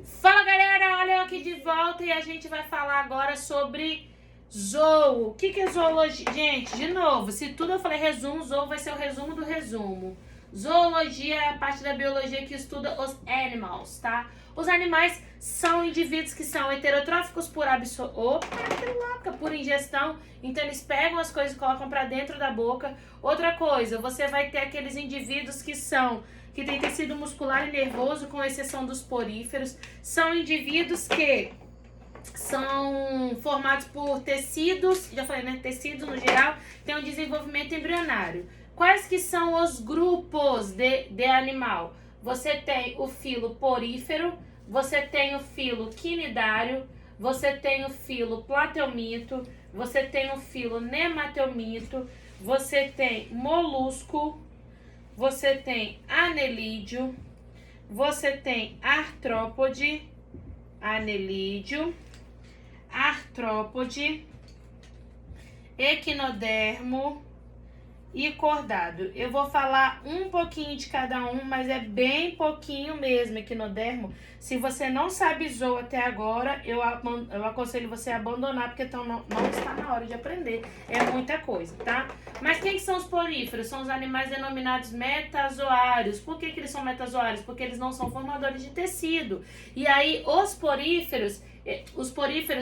Fala galera, olha eu aqui de volta e a gente vai falar agora sobre zoo. O que é zoologia? Gente, de novo, se tudo eu falei resumo, zoo vai ser o resumo do resumo. Zoologia é a parte da biologia que estuda os animals, tá? Os animais são indivíduos que são heterotróficos por absorção. Opa, que louca! Por ingestão. Então eles pegam as coisas e colocam pra dentro da boca. Outra coisa, você vai ter aqueles indivíduos que tem tecido muscular e nervoso, com exceção dos poríferos. São indivíduos que são formados por tecidos, já falei, né? Tecidos no geral, tem um desenvolvimento embrionário. Quais que são os grupos de animal? Você tem o filo porífero, você tem o filo quinidário, você tem o filo platelmito, você tem o filo nematelmito, você tem molusco, você tem anelídeo, você tem artrópode, anelídeo, artrópode, equinodermo e cordado. Eu vou falar um pouquinho de cada um, mas é bem pouquinho mesmo, equinodermo. Se você não sabe zoo até agora, eu aconselho você a abandonar, porque então não está na hora de aprender. É muita coisa, tá? Mas quem que são os poríferos? São os animais denominados metazoários. Por que eles são metazoários? Porque eles não são formadores de tecido. E aí, os poríferos,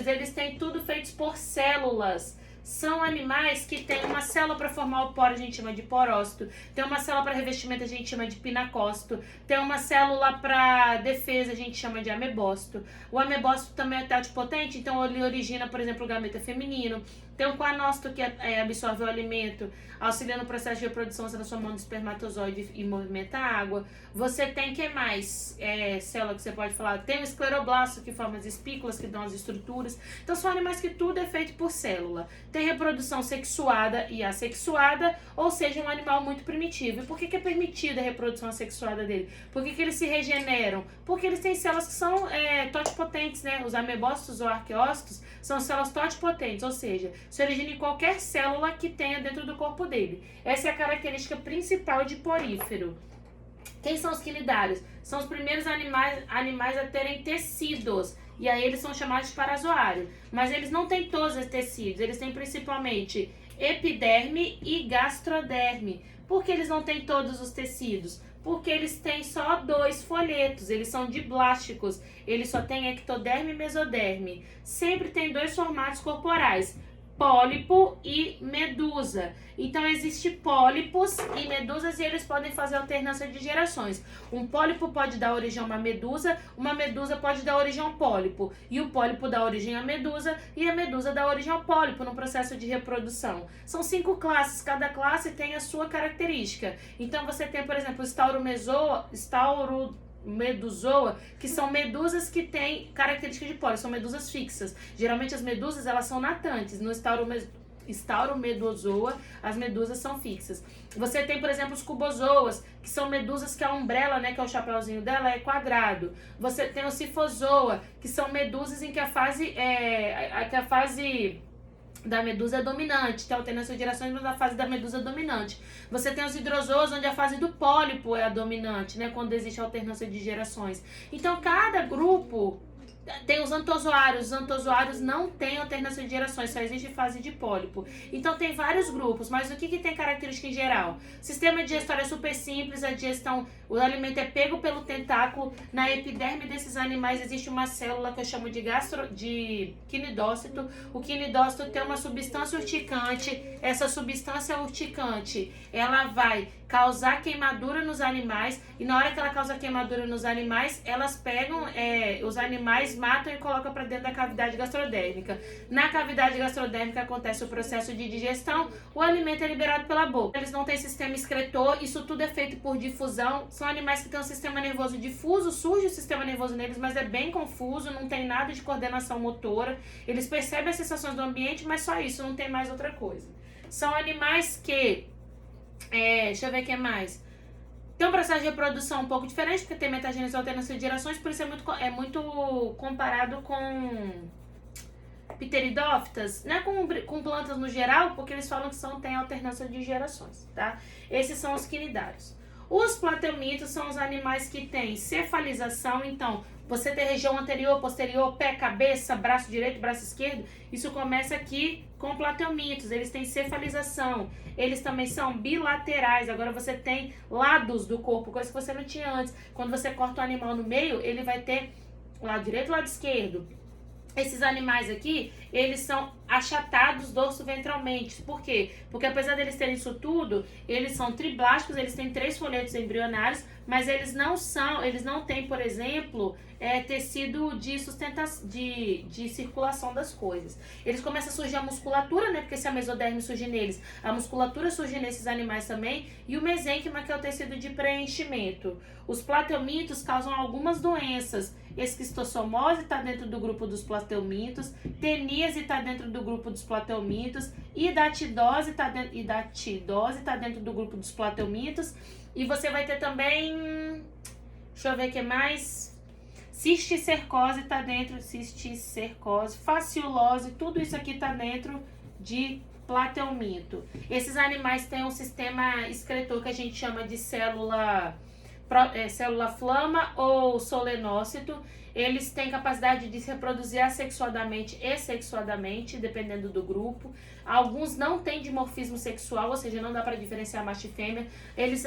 eles têm tudo feitos por células. São animais que têm uma célula para formar o poro, a gente chama de porócito. Tem uma célula para revestimento, a gente chama de pinacócito. Tem uma célula para defesa, a gente chama de amebócito. O amebócito também é totipotente, então ele origina, por exemplo, o gameta feminino. Tem o coanócito que absorve o alimento, auxilia no processo de reprodução, transformando o espermatozoide e movimenta a água. Você tem, que mais? Célula que você pode falar. Tem o escleroblasto, que forma as espículas, que dão as estruturas. Então são animais que tudo é feito por célula. Tem reprodução sexuada e assexuada, ou seja, um animal muito primitivo. E por que é permitida a reprodução assexuada dele? Por que eles se regeneram? Porque eles têm células que são totipotentes, né? Os amebócitos ou arqueócitos são células totipotentes, ou seja, se origina em qualquer célula que tenha dentro do corpo dele. Essa é a característica principal de porífero. Quem são os quinidários? São os primeiros animais a terem tecidos. E aí eles são chamados de parazoário. Mas eles não têm todos os tecidos. Eles têm principalmente epiderme e gastroderme. Por que eles não têm todos os tecidos? Porque eles têm só 2 folhetos, eles são diblásticos, eles só têm ectoderme e mesoderme. Sempre tem 2 formatos corporais, pólipo e medusa. Então existe pólipos e medusas e eles podem fazer alternância de gerações. Um pólipo pode dar origem a uma medusa pode dar origem a um pólipo, e o pólipo dá origem à medusa e a medusa dá origem ao pólipo no processo de reprodução. São 5 classes, cada classe tem a sua característica. Então você tem, por exemplo, Stauromedusoa, que são medusas que têm características de pólipo, são medusas fixas. Geralmente as medusas elas são natantes. No Stauromedusoa, as medusas são fixas. Você tem, por exemplo, os cubozoas, que são medusas que a umbrella, né, que é o chapéuzinho dela, é quadrado. Você tem o Sifozoa, que são medusas em que a fase da medusa é dominante, tem alternância de gerações, mas a fase da medusa é dominante. Você tem os hidrozoas, onde a fase do pólipo é a dominante, né, quando existe alternância de gerações. Então, cada grupo tem os antozoários não têm alternância de gerações, só existe fase de pólipo. Então tem vários grupos, mas o que tem característica em geral? O sistema digestório é super simples, a digestão, o alimento é pego pelo tentáculo. Na epiderme desses animais existe uma célula que eu chamo de quinidócito. O quinidócito tem uma substância urticante. Essa substância urticante, ela vai causar queimadura nos animais, e na hora que ela causa queimadura nos animais, elas pegam, os animais matam e colocam para dentro da cavidade gastrodérmica. Na cavidade gastrodérmica acontece o processo de digestão, o alimento é liberado pela boca. Eles não têm sistema excretor, isso tudo é feito por difusão. São animais que têm um sistema nervoso difuso, surge o sistema nervoso neles, mas é bem confuso, não tem nada de coordenação motora. Eles percebem as sensações do ambiente, mas só isso, não tem mais outra coisa. São animais que deixa eu ver o que mais. Tem um processo de reprodução um pouco diferente, porque tem metagênese e alternância de gerações, por isso é muito comparado com pteridófitas, né, com plantas no geral, porque eles falam que tem alternância de gerações, tá? Esses são os quinidários. Os plateumitos são os animais que têm cefalização, então você ter região anterior, posterior, pé, cabeça, braço direito, braço esquerdo, isso começa aqui com plateumintos, eles têm cefalização, eles também são bilaterais, agora você tem lados do corpo, coisa que você não tinha antes. Quando você corta o animal no meio, ele vai ter lado direito e lado esquerdo. Esses animais aqui, eles são achatados dorso-ventralmente. Por quê? Porque apesar deles terem isso tudo, eles são triblásticos, eles têm 3 folhetos embrionários, mas eles não têm, por exemplo, tecido de circulação das coisas. Eles começam a surgir a musculatura, né? Porque se a mesoderme surge neles, a musculatura surge nesses animais também, e o mesênquima, que é o tecido de preenchimento. Os plateumintos causam algumas doenças. Esquistossomose está dentro do grupo dos plateumintos, teníase está dentro do grupo dos plateumintos, hidatidose está dentro do grupo dos plateumintos, e você vai ter também, deixa eu ver o que mais, cisticercose está dentro, faciulose, tudo isso aqui está dentro de plateuminto. Esses animais têm um sistema excretor que a gente chama de célula flama ou solenócito. Eles têm capacidade de se reproduzir assexuadamente e sexuadamente, dependendo do grupo. Alguns não têm dimorfismo sexual, ou seja, não dá para diferenciar macho e fêmea.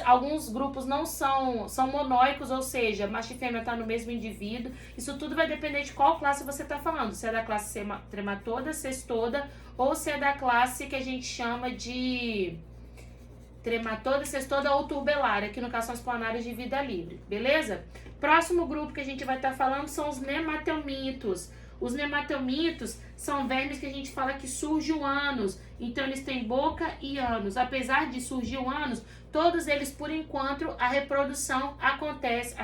Alguns grupos não são monóicos, ou seja, macho e fêmea está no mesmo indivíduo. Isso tudo vai depender de qual classe você está falando. Se é da classe trematoda, cestoda, ou se é da classe que a gente chama de trematoda, cestoda ou turbelária, que no caso são os planários de vida livre, beleza? Próximo grupo que a gente vai estar falando são os nemateumintos. Os nemateumintos são vermes que a gente fala que surge o ânus, então eles têm boca e ânus. Apesar de surgir o ânus, todos eles, por enquanto, a reprodução acontece,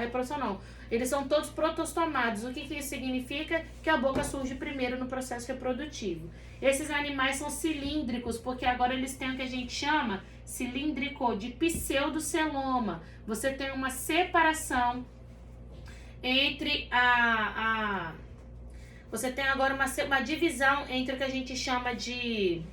eles são todos protostomados. O que isso significa? Que a boca surge primeiro no processo reprodutivo. Esses animais são cilíndricos, porque agora eles têm o que a gente chama cilíndrico de pseudoceloma. Você tem uma separação entre você tem agora uma divisão entre o que a gente chama de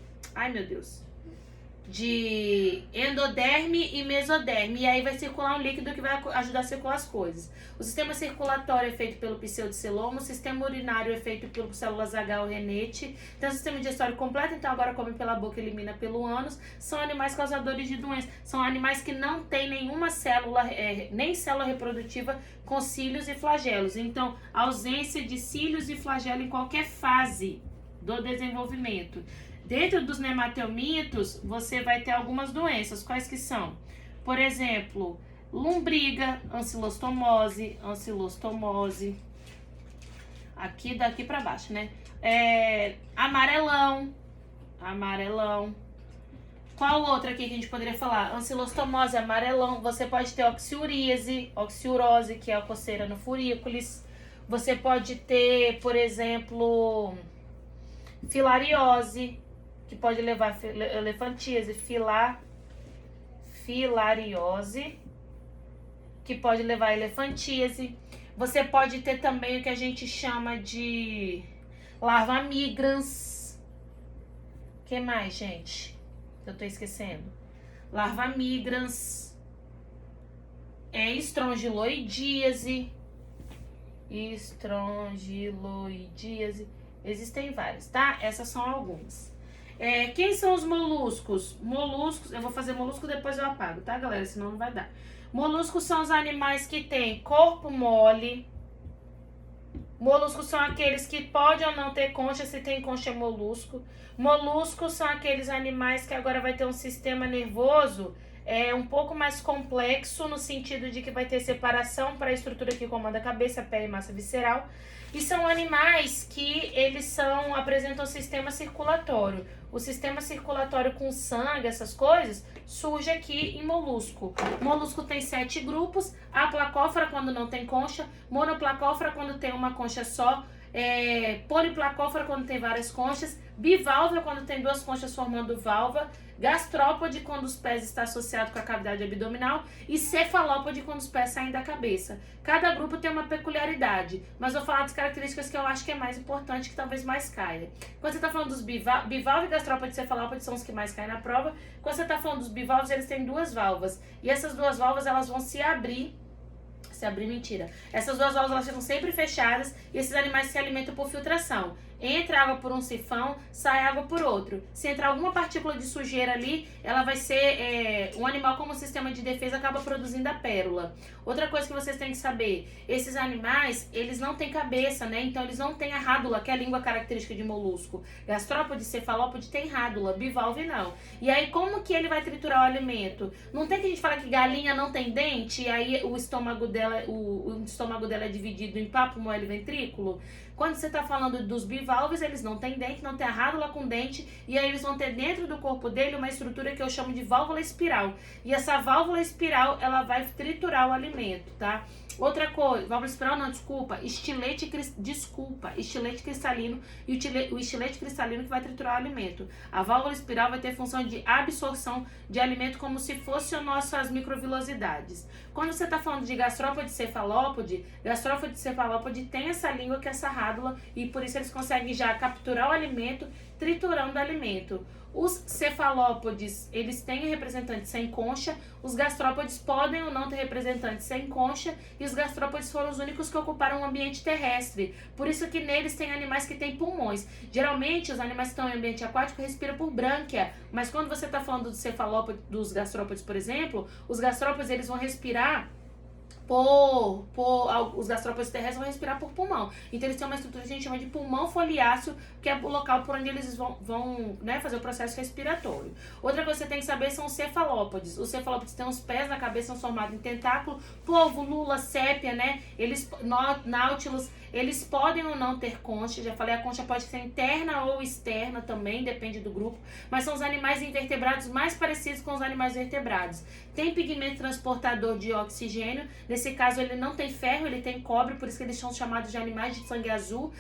de endoderme e mesoderme, e aí vai circular um líquido que vai ajudar a circular as coisas. O sistema circulatório é feito pelo pseudoceloma, o sistema urinário é feito por células H ou renete, tem o sistema digestório completo, então agora come pela boca e elimina pelo ânus. São animais causadores de doenças, são animais que não têm nenhuma célula, nem célula reprodutiva com cílios e flagelos, então ausência de cílios e flagelo em qualquer fase do desenvolvimento. Dentro dos nemateumintos, você vai ter algumas doenças. Quais que são? Por exemplo, lombriga, ancilostomose. Aqui daqui para baixo, né? Amarelão. Qual outra aqui que a gente poderia falar? Ancilostomose, amarelão. Você pode ter oxiurose, que é a coceira no furículis. Você pode ter, por exemplo, filariose, que pode levar elefantíase, filariose, que pode levar elefantíase. Você pode ter também o que a gente chama de larva migrans. O que mais, gente? Eu tô esquecendo. Larva migrans. Estrongiloidíase. Existem várias, tá? Essas são algumas. Quem são os moluscos? Moluscos, eu vou fazer molusco, depois eu apago, tá, galera? Senão não vai dar. Moluscos são os animais que têm corpo mole. Moluscos são aqueles que podem ou não ter concha, se tem concha é molusco. Moluscos são aqueles animais que agora vai ter um sistema nervoso um pouco mais complexo, no sentido de que vai ter separação para a estrutura que comanda a cabeça, pé e massa visceral. E são animais que eles apresentam sistema circulatório. O sistema circulatório com sangue, essas coisas, surge aqui em molusco. Molusco tem 7 grupos: aplacófora quando não tem concha, monoplacófora quando tem uma concha só, poliplacófora quando tem várias conchas, bivalva quando tem 2 conchas formando valva, gastrópode quando os pés estão associados com a cavidade abdominal e cefalópode quando os pés saem da cabeça. Cada grupo tem uma peculiaridade, mas vou falar das características que eu acho que é mais importante, que talvez mais caia. Quando você está falando dos bivalva e gastrópode e cefalópode são os que mais caem na prova. Quando você está falando dos bivalvos, eles têm 2 válvulas, e essas 2 válvulas elas vão se abrir Se abrir, mentira. Essas duas válvulas elas ficam sempre fechadas e esses animais se alimentam por filtração. Entra água por um sifão, sai água por outro. Se entrar alguma partícula de sujeira ali, ela vai ser... um animal como sistema de defesa acaba produzindo a pérola. Outra coisa que vocês têm que saber, esses animais, eles não têm cabeça, né? Então eles não têm a rádula, que é a língua característica de molusco. Gastrópode, cefalópode tem rádula, bivalve não. E aí como que ele vai triturar o alimento? Não tem que a gente falar que galinha não tem dente e aí o estômago dela é dividido em papo, moela e ventrículo? Quando você está falando dos bivalves, eles não têm dente, não tem a rádula com dente, e aí eles vão ter dentro do corpo dele uma estrutura que eu chamo de válvula espiral. E essa válvula espiral, ela vai triturar o alimento, tá? Outra coisa, válvula espiral não, estilete cristalino e o estilete cristalino que vai triturar o alimento. A válvula espiral vai ter função de absorção de alimento como se fosse as microvilosidades. Quando você está falando de gastrópode cefalópode tem essa língua que é essa rádula e por isso eles conseguem já capturar o alimento, triturando o alimento. Os cefalópodes, eles têm representantes sem concha, os gastrópodes podem ou não ter representantes sem concha, e os gastrópodes foram os únicos que ocuparam o ambiente terrestre. Por isso que neles tem animais que têm pulmões. Geralmente, os animais que estão em ambiente aquático respiram por brânquia, mas quando você está falando dos cefalópodes, dos gastrópodes, por exemplo, os gastrópodes eles vão respirar os gastrópodes terrestres vão respirar por pulmão. Então eles têm uma estrutura que a gente chama de pulmão foliáceo, que é o local por onde eles vão fazer o processo respiratório. Outra coisa que você tem que saber são os cefalópodes. Os cefalópodes têm os pés na cabeça, são formados em tentáculo, polvo, lula, sépia, né? Náutilos, eles podem ou não ter concha. Já falei, a concha pode ser interna ou externa também, depende do grupo. Mas são os animais invertebrados mais parecidos com os animais vertebrados. Tem pigmento transportador de oxigênio. Nesse caso, ele não tem ferro, ele tem cobre, por isso que eles são chamados de animais de sangue azul.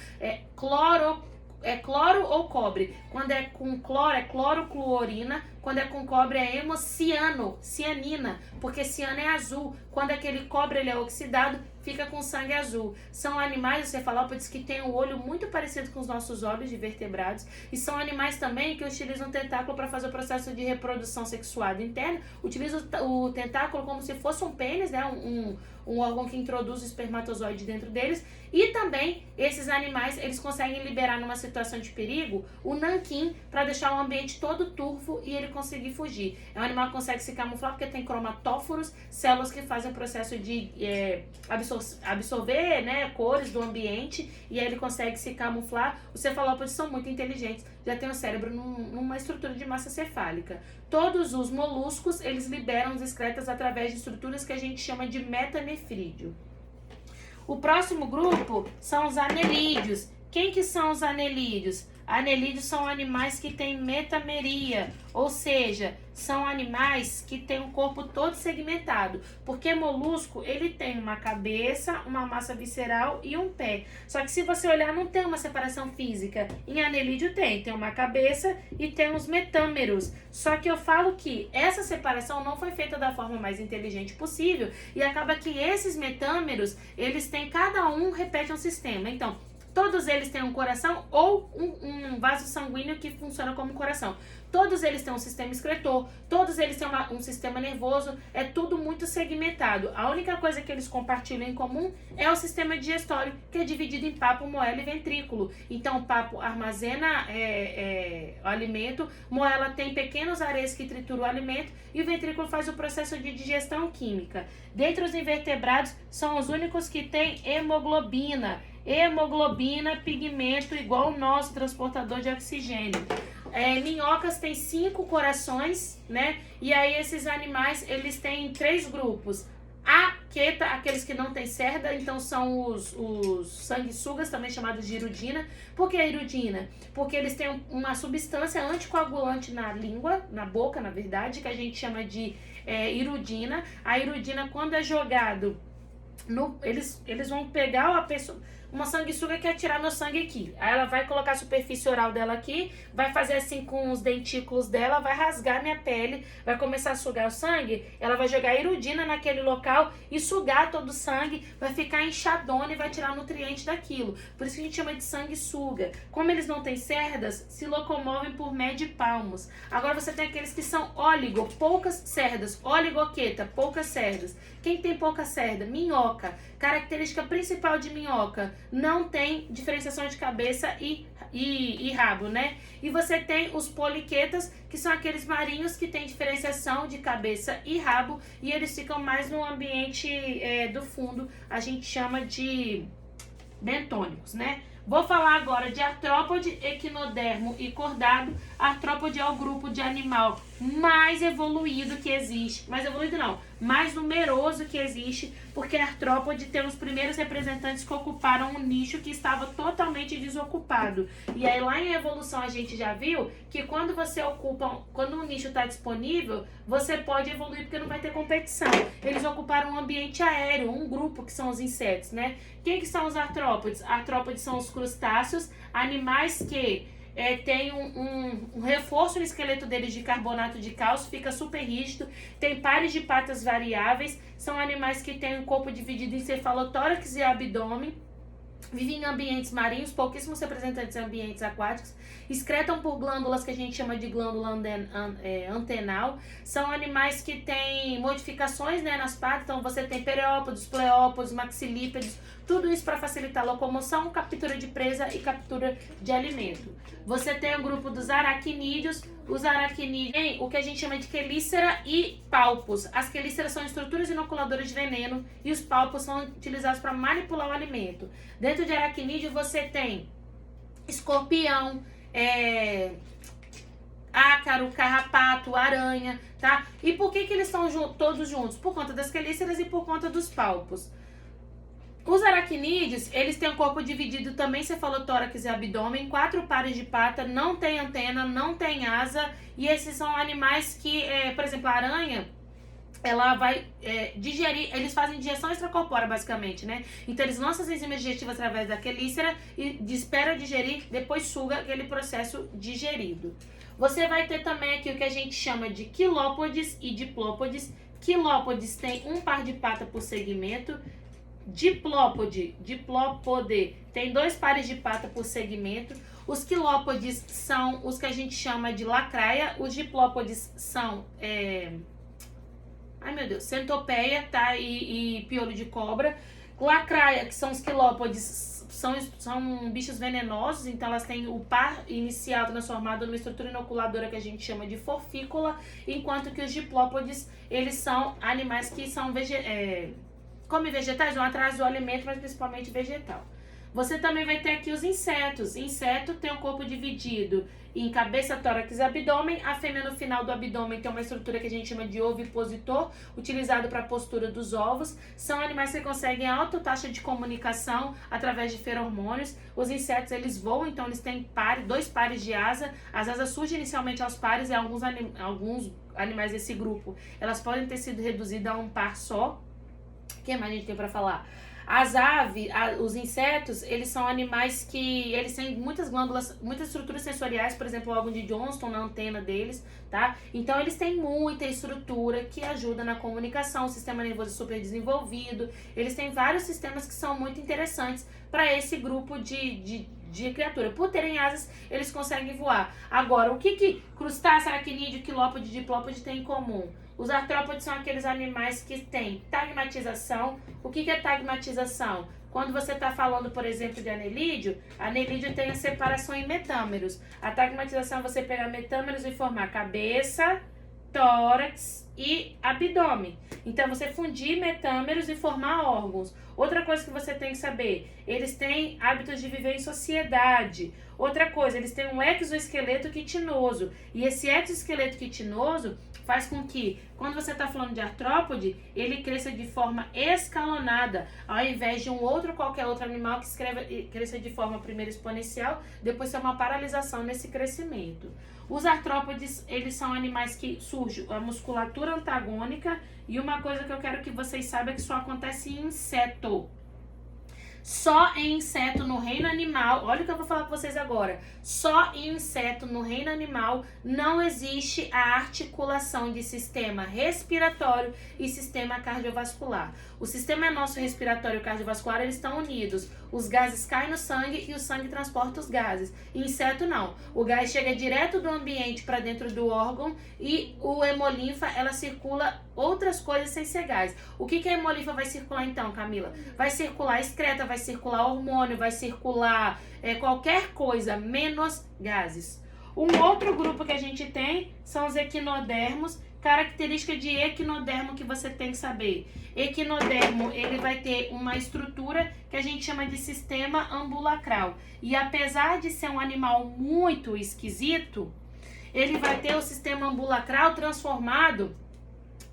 Cloro ou cobre. Quando é com cloro, é clorocluorina. Quando é com cobre, é cianina, porque ciano é azul. Quando aquele cobre ele é oxidado, fica com sangue azul. São animais, os cefalópodes, que têm o olho muito parecido com os nossos olhos de vertebrados. E são animais também que utilizam o tentáculo para fazer o processo de reprodução sexuada interna. Utilizam o tentáculo como se fosse um pênis, né? Um órgão que introduz o espermatozoide dentro deles. E também, esses animais, eles conseguem liberar numa situação de perigo o nanquim para deixar o ambiente todo turvo e ele conseguir fugir. É um animal que consegue se camuflar porque tem cromatóforos, células que fazem o processo de absorver, né, cores do ambiente, e aí ele consegue se camuflar. Os cefalópodes são muito inteligentes, já tem o cérebro numa estrutura de massa cefálica. Todos os moluscos, eles liberam os excretas através de estruturas que a gente chama de metanefrídeo. O próximo grupo são os anelídeos. Quem que são os anelídeos? Anelídeos são animais que têm metameria, ou seja, são animais que têm o corpo todo segmentado, porque molusco, ele tem uma cabeça, uma massa visceral e um pé. Só que se você olhar, não tem uma separação física. Em anelídeo tem uma cabeça e tem os metâmeros. Só que eu falo que essa separação não foi feita da forma mais inteligente possível e acaba que esses metâmeros, eles têm, cada um repete um sistema. Então, todos eles têm um coração ou um vaso sanguíneo que funciona como coração. Todos eles têm um sistema excretor, todos eles têm um sistema nervoso, é tudo muito segmentado. A única coisa que eles compartilham em comum é o sistema digestório, que é dividido em papo, moela e ventrículo. Então, o papo armazena o alimento, moela tem pequenos areias que trituram o alimento e o ventrículo faz o processo de digestão química. Dentre os invertebrados, são os únicos que têm hemoglobina. Hemoglobina, pigmento igual o nosso transportador de oxigênio. Minhocas têm 5 corações, né? E aí esses animais, eles têm 3 grupos. Aqueta, aqueles que não têm cerda, então são os sanguessugas, também chamados de irudina. Por que irudina? Porque eles têm uma substância anticoagulante na língua, na boca, na verdade, que a gente chama de irudina. A irudina, quando é jogado, eles vão pegar a pessoa... Uma sanguessuga quer tirar meu sangue aqui. Aí ela vai colocar a superfície oral dela aqui, vai fazer assim com os dentículos dela, vai rasgar minha pele, vai começar a sugar o sangue, ela vai jogar iridina naquele local e sugar todo o sangue, vai ficar inchadona e vai tirar nutriente daquilo. Por isso que a gente chama de sanguessuga. Como eles não têm cerdas, se locomovem por medipalmos. Agora você tem aqueles que são óligo, poucas cerdas, oligoqueta, poucas cerdas. Quem tem pouca cerda? Minhoca. Característica principal de minhoca, não tem diferenciação de cabeça e rabo, né? E você tem os poliquetas, que são aqueles marinhos que têm diferenciação de cabeça e rabo, e eles ficam mais no ambiente do fundo, a gente chama de bentônicos, né? Vou falar agora de artrópode, equinodermo e cordado. Artrópode é o grupo de animal mais evoluído que existe. Mais evoluído não, mais numeroso que existe, porque a artrópode tem os primeiros representantes que ocuparam um nicho que estava totalmente desocupado. E aí lá em evolução a gente já viu que quando você ocupa, quando um nicho está disponível, você pode evoluir porque não vai ter competição. Eles ocuparam um ambiente aéreo, um grupo que são os insetos, né? Quem que são os artrópodes? Artrópodes são os crustáceos, animais que tem um reforço no esqueleto deles de carbonato de cálcio, fica super rígido, tem pares de patas variáveis, são animais que têm um corpo dividido em cefalotórax e abdômen, vivem em ambientes marinhos, pouquíssimos representantes em ambientes aquáticos, excretam por glândulas que a gente chama de glândula antenal, são animais que têm modificações, né, nas patas, então você tem periópodos, pleópodos, maxilípedos, tudo isso para facilitar a locomoção, captura de presa e captura de alimento. Você tem o grupo dos aracnídeos. Os aracnídeos têm o que a gente chama de quelícera e palpos. As quelíceras são estruturas inoculadoras de veneno e os palpos são utilizados para manipular o alimento. Dentro de aracnídeo você tem escorpião, ácaro, carrapato, aranha, tá? E por que eles estão todos juntos? Por conta das quelíceras e por conta dos palpos. Os aracnídeos, eles têm o corpo dividido também cefalotórax e abdômen, 4 pares de pata, não tem antena, não tem asa, e esses são animais que, por exemplo, a aranha, ela vai digerir, eles fazem digestão extracorpórea basicamente, né? Então eles lançam as enzimas digestivas através da quelícera e espera digerir, depois suga aquele processo digerido. Você vai ter também aqui o que a gente chama de quilópodes e diplópodes. Quilópodes tem um par de pata por segmento. Diplópode tem 2 pares de pata por segmento. Os quilópodes são os que a gente chama de lacraia. Os diplópodes são centopeia, tá? E piolho de cobra. Lacraia, que são os quilópodes, são bichos venenosos, então elas têm o par inicial transformado numa estrutura inoculadora que a gente chama de forfícula, enquanto que os diplópodes, eles são animais que são come vegetais, vão atrás do alimento, mas principalmente vegetal. Você também vai ter aqui os insetos. Inseto tem um corpo dividido em cabeça, tórax e abdômen. A fêmea no final do abdômen tem uma estrutura que a gente chama de ovipositor, utilizado para a postura dos ovos. São animais que conseguem alta taxa de comunicação através de feromônios. Os insetos, eles voam, então eles têm 2 pares de asa. As asas surgem inicialmente aos pares e alguns animais desse grupo, elas podem ter sido reduzidas a um par só. O que mais a gente tem para falar? As aves, os insetos, eles são animais que eles têm muitas glândulas, muitas estruturas sensoriais, por exemplo, o órgão de Johnston na antena deles, tá? Então eles têm muita estrutura que ajuda na comunicação, o sistema nervoso super desenvolvido, eles têm vários sistemas que são muito interessantes para esse grupo de criatura. Por terem asas, eles conseguem voar. Agora, o que crustáceo, aracnídeo, quilópode e diplópode têm em comum? Os artrópodes são aqueles animais que têm tagmatização. O que é tagmatização? Quando você está falando, por exemplo, de anelídeo, anelídeo tem a separação em metâmeros. A tagmatização é você pegar metâmeros e formar cabeça, tórax e abdômen. Então, você fundir metâmeros e formar órgãos. Outra coisa que você tem que saber, eles têm hábitos de viver em sociedade. Outra coisa, eles têm um exoesqueleto quitinoso. E esse exoesqueleto quitinoso faz com que, quando você está falando de artrópode, ele cresça de forma escalonada, ao invés de qualquer outro animal que cresça de forma primeiro exponencial, depois tem uma paralisação nesse crescimento. Os artrópodes, eles são animais que surge a musculatura antagônica, e uma coisa que eu quero que vocês saibam é que só acontece em inseto. Só em inseto no reino animal, olha o que eu vou falar com vocês agora. Só em inseto no reino animal não existe a articulação de sistema respiratório e sistema cardiovascular. O sistema nosso respiratório e cardiovascular, eles estão unidos. Os gases caem no sangue e o sangue transporta os gases. Inseto não. O gás chega direto do ambiente para dentro do órgão e o hemolinfa, ela circula outras coisas sem ser gás. O que a hemolinfa vai circular então, Camila? Vai circular excreta, vai circular hormônio, vai circular qualquer coisa, menos gases. Um outro grupo que a gente tem são os equinodermos. Característica de equinodermo que você tem que saber. Equinodermo, ele vai ter uma estrutura que a gente chama de sistema ambulacral. E apesar de ser um animal muito esquisito, ele vai ter o sistema ambulacral transformado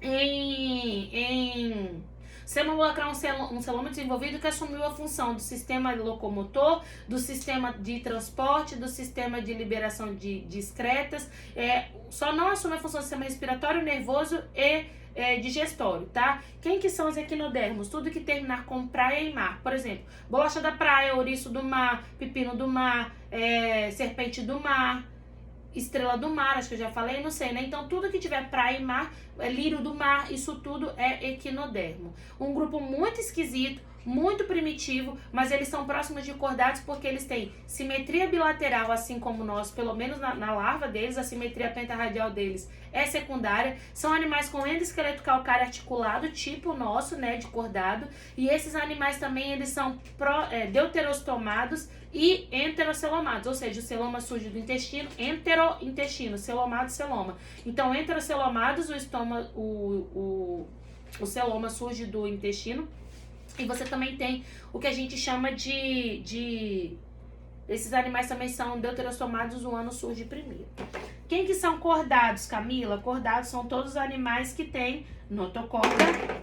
em sistema ambulacral é um celoma desenvolvido que assumiu a função do sistema locomotor, do sistema de transporte, do sistema de liberação de excretas, só não assume a função do sistema respiratório, nervoso e digestório, tá? Quem que são os equinodermos? Tudo que terminar com praia e mar. Por exemplo, bolacha da praia, ouriço do mar, pepino do mar, serpente do mar, estrela do mar, acho que eu já falei, não sei, né? Então, tudo que tiver praia e mar, lírio do mar, isso tudo é equinodermo. Um grupo muito esquisito, muito primitivo, mas eles são próximos de cordados porque eles têm simetria bilateral, assim como nós, pelo menos na larva deles, a simetria pentarradial deles é secundária. São animais com endoesqueleto calcário articulado, tipo o nosso, né, de cordado. E esses animais também, eles são deuterostomados e enterocelomados, ou seja, o celoma surge do intestino, enterointestino, celomado, celoma. Então, enterocelomados, o celoma surge do intestino. E você também tem o que a gente chama esses animais também são deuterostomados, o ano surge primeiro. Quem que são cordados, Camila? Cordados são todos os animais que têm notocorda,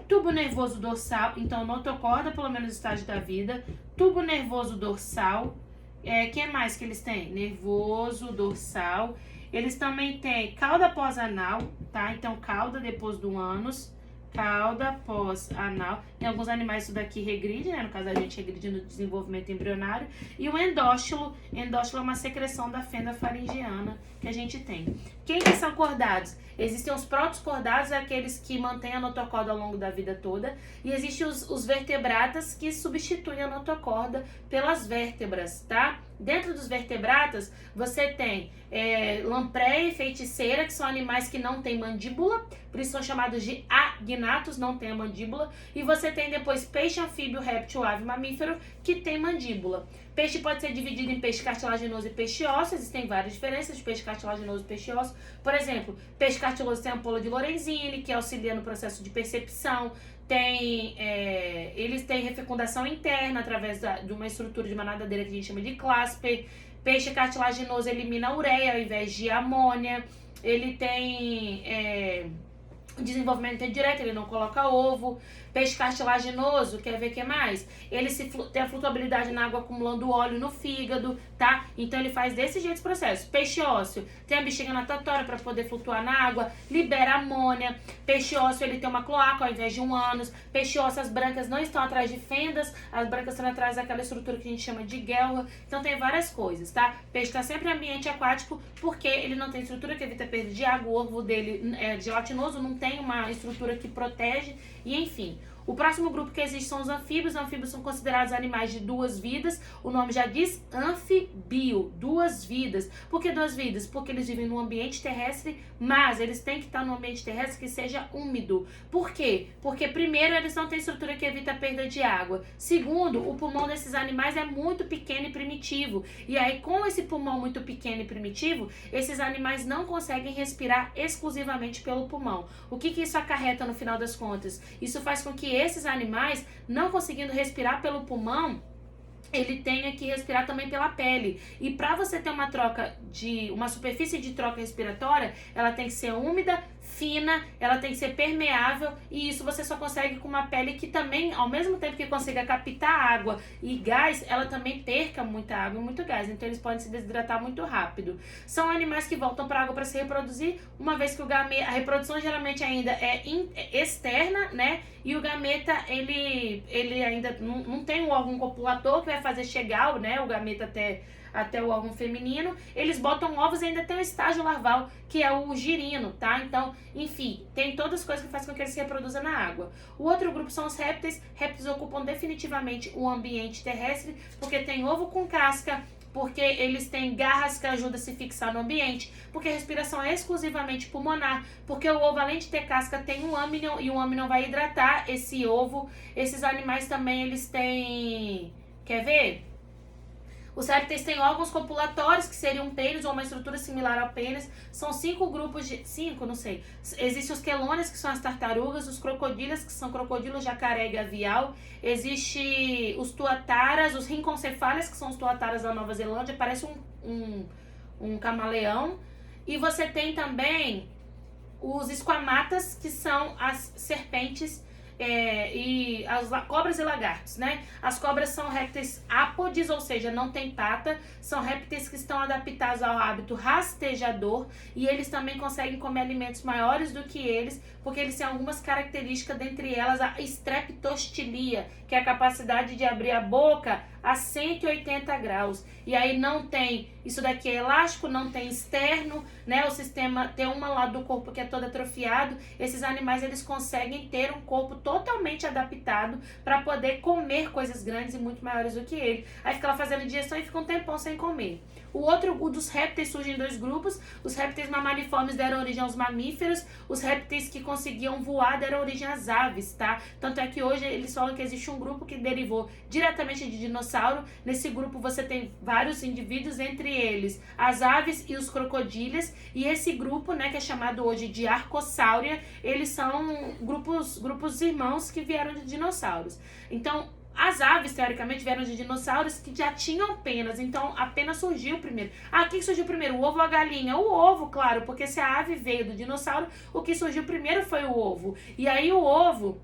tubo nervoso dorsal, então notocorda, pelo menos no estágio da vida, tubo nervoso dorsal, que mais que eles têm? Nervoso dorsal. Eles também têm cauda pós-anal, tá? Então, cauda depois do ânus, cauda pós-anal. Em alguns animais isso daqui regride, né? No caso a gente regride no desenvolvimento embrionário. E o endóstilo é uma secreção da fenda faringiana que a gente tem. Quem que são cordados? Existem os protocordados, aqueles que mantêm a notocorda ao longo da vida toda. E existem os vertebratas que substituem a notocorda pelas vértebras, tá? Dentro dos vertebratas, você tem lampreia e feiticeira, que são animais que não têm mandíbula, por isso são chamados de agnatos, não tem a mandíbula. E você tem depois peixe, anfíbio, réptil, ave, mamífero, que tem mandíbula. Peixe pode ser dividido em peixe cartilaginoso e peixe ósseo, existem várias diferenças de peixe cartilaginoso e peixe ósseo. Por exemplo, peixe cartilaginoso tem a ampola de Lorenzini, que auxilia no processo de percepção. Eles têm refecundação interna através de uma estrutura de uma nadadeira que a gente chama de clasper. Peixe cartilaginoso elimina a ureia ao invés de amônia. Ele tem desenvolvimento direto, ele não coloca ovo. Peixe cartilaginoso, quer ver o que mais? Ele tem a flutuabilidade na água acumulando óleo no fígado, tá? Então ele faz desse jeito esse processo. Peixe ósseo tem a bexiga natatória para poder flutuar na água, libera amônia. Peixe ósseo, ele tem uma cloaca ao invés de um ânus. Peixe ósseo, as brancas não estão atrás de fendas, as brancas estão atrás daquela estrutura que a gente chama de guelra. Então tem várias coisas, tá? Peixe está sempre em ambiente aquático porque ele não tem estrutura que evita perda de água, o ovo dele é gelatinoso, não tem uma estrutura que protege, e enfim. O próximo grupo que existe são os anfíbios. Os anfíbios são considerados animais de duas vidas. O nome já diz anfíbio, duas vidas. Por que duas vidas? Porque eles vivem no ambiente terrestre, mas eles têm que estar no ambiente terrestre que seja úmido. Por quê? Porque primeiro, eles não têm estrutura que evita a perda de água. Segundo, o pulmão desses animais é muito pequeno e primitivo. E aí, com esse pulmão muito pequeno e primitivo, esses animais não conseguem respirar exclusivamente pelo pulmão. O que isso acarreta no final das contas? Isso faz com que esses animais, não conseguindo respirar pelo pulmão, ele tenha que respirar também pela pele. E para você ter uma superfície de troca respiratória, ela tem que ser úmida, fina, ela tem que ser permeável, e isso você só consegue com uma pele que também, ao mesmo tempo que consiga captar água e gás, ela também perca muita água e muito gás, então eles podem se desidratar muito rápido. São animais que voltam para a água para se reproduzir, uma vez que a reprodução geralmente ainda é externa, né? E o gameta, ele ainda não tem um órgão copulator que vai fazer chegar, né, o gameta até o órgão feminino. Eles botam ovos e ainda tem um estágio larval, que é o girino, tá? Então, enfim, tem todas as coisas que fazem com que eles se reproduzam na água. O outro grupo são os répteis. Répteis ocupam definitivamente o ambiente terrestre, porque tem ovo com casca, porque eles têm garras que ajudam a se fixar no ambiente, porque a respiração é exclusivamente pulmonar, porque o ovo, além de ter casca, tem um âmnion, e o âmnion vai hidratar esse ovo. Esses animais também, eles têm... Quer ver? Os répteis têm órgãos copulatórios, que seriam um pênis ou uma estrutura similar ao pênis. São 5 grupos de... 5, não sei. Existem os quelônios, que são as tartarugas. Os crocodilos, que são crocodilo, jacaré e gavial. Existe os tuataras, os rinconcefalas, que são os tuataras da Nova Zelândia. Parece um camaleão. E você tem também os esquamatas, que são as serpentes e as cobras e lagartos, né? As cobras são répteis ápodes, ou seja, não tem pata, são répteis que estão adaptados ao hábito rastejador, e eles também conseguem comer alimentos maiores do que eles, porque eles têm algumas características, dentre elas a estreptostilia, que é a capacidade de abrir a boca a 180 graus. E aí não tem, isso daqui é elástico, não tem externo, né? O sistema tem um lado do corpo que é todo atrofiado. Esses animais, eles conseguem ter um corpo totalmente adaptado para poder comer coisas grandes e muito maiores do que ele. Aí fica lá fazendo digestão e fica um tempão sem comer. O dos répteis surge em 2 grupos. Os répteis mamaliformes deram origem aos mamíferos. Os répteis que conseguiam voar deram origem às aves, tá? Tanto é que hoje eles falam que existe um grupo que derivou diretamente de dinossauro. Nesse grupo você tem vários indivíduos, entre eles as aves e os crocodilos. E esse grupo, né, que é chamado hoje de Arcosáurea, eles são grupos irmãos que vieram de dinossauros. Então, as aves, teoricamente, vieram de dinossauros que já tinham penas, então a pena surgiu primeiro. Ah, o que surgiu primeiro, o ovo ou a galinha? O ovo, claro, porque se a ave veio do dinossauro, o que surgiu primeiro foi o ovo. E aí o ovo...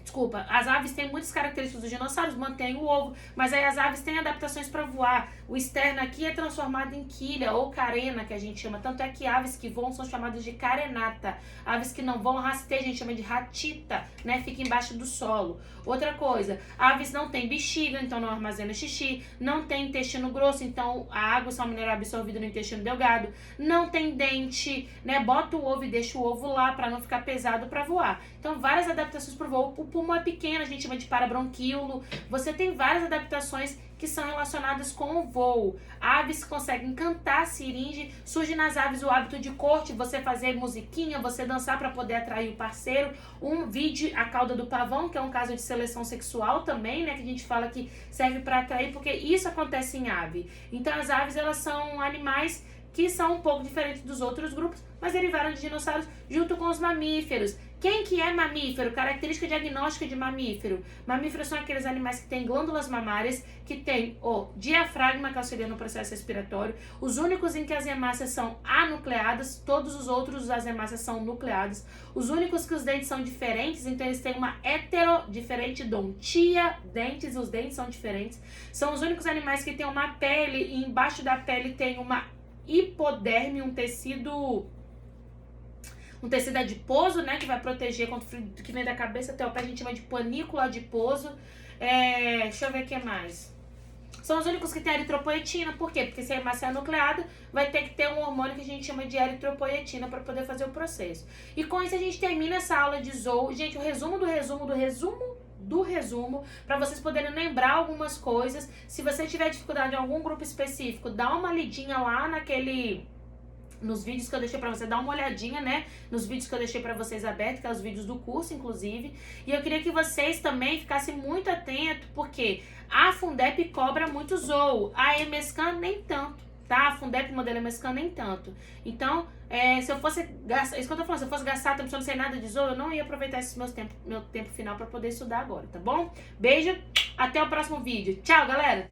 Desculpa, as aves têm muitas características dos dinossauros, mantêm o ovo, mas aí as aves têm adaptações para voar. O externo aqui é transformado em quilha ou carena, que a gente chama. Tanto é que aves que voam são chamadas de carenata. Aves que não voam rasteja, a gente chama de ratita, né? Fica embaixo do solo. Outra coisa, aves não têm bexiga, então não armazena xixi. Não tem intestino grosso, então a água só mineral absorvida no intestino delgado. Não tem dente, né? Bota o ovo e deixa o ovo lá para não ficar pesado para voar. Então, várias adaptações para o voo. O pulmão é pequeno, a gente chama de parabronquíolo. Você tem várias adaptações que são relacionadas com o voo. Aves conseguem cantar seringe. Surge nas aves o hábito de corte, você fazer musiquinha, você dançar para poder atrair o parceiro. Um vídeo, a cauda do pavão, que é um caso de seleção sexual também, né? Que a gente fala que serve para atrair, porque isso acontece em ave. Então, as aves, elas são animais que são um pouco diferentes dos outros grupos, mas derivaram de dinossauros junto com os mamíferos. Quem que é mamífero? Característica diagnóstica de mamífero. Mamíferos são aqueles animais que têm glândulas mamárias, que têm o diafragma, que auxilia no processo respiratório. Os únicos em que as hemácias são anucleadas, todos os outros as hemácias são nucleadas. Os únicos que os dentes são diferentes, então eles têm uma heterodifferentodontia, dentes, os dentes são diferentes. São os únicos animais que têm uma pele, e embaixo da pele tem uma hipoderme, um tecido adiposo, né, que vai proteger contra o frio que vem da cabeça até o pé, a gente chama de panículo adiposo. Deixa eu ver o que mais. São os únicos que têm eritropoetina. Por quê? Porque se a hemácia é nucleada, vai ter que ter um hormônio que a gente chama de eritropoetina para poder fazer o processo. E com isso a gente termina essa aula de zoo. Gente, o resumo, para vocês poderem lembrar algumas coisas. Se você tiver dificuldade em algum grupo específico, dá uma lidinha lá nos vídeos que eu deixei pra você, dá uma olhadinha, né, nos vídeos que eu deixei pra vocês abertos, que é os vídeos do curso, inclusive. E eu queria que vocês também ficassem muito atentos, porque a Fundep cobra muito zoo, a EMESCAN nem tanto, tá? A Fundep modelo EMESCAN nem tanto. Então, se eu fosse gastar, isso que eu tô falando, se eu fosse gastar tempo, se eu não sei nada de zoo, eu não ia aproveitar esse meu tempo final pra poder estudar agora, tá bom? Beijo, até o próximo vídeo. Tchau, galera!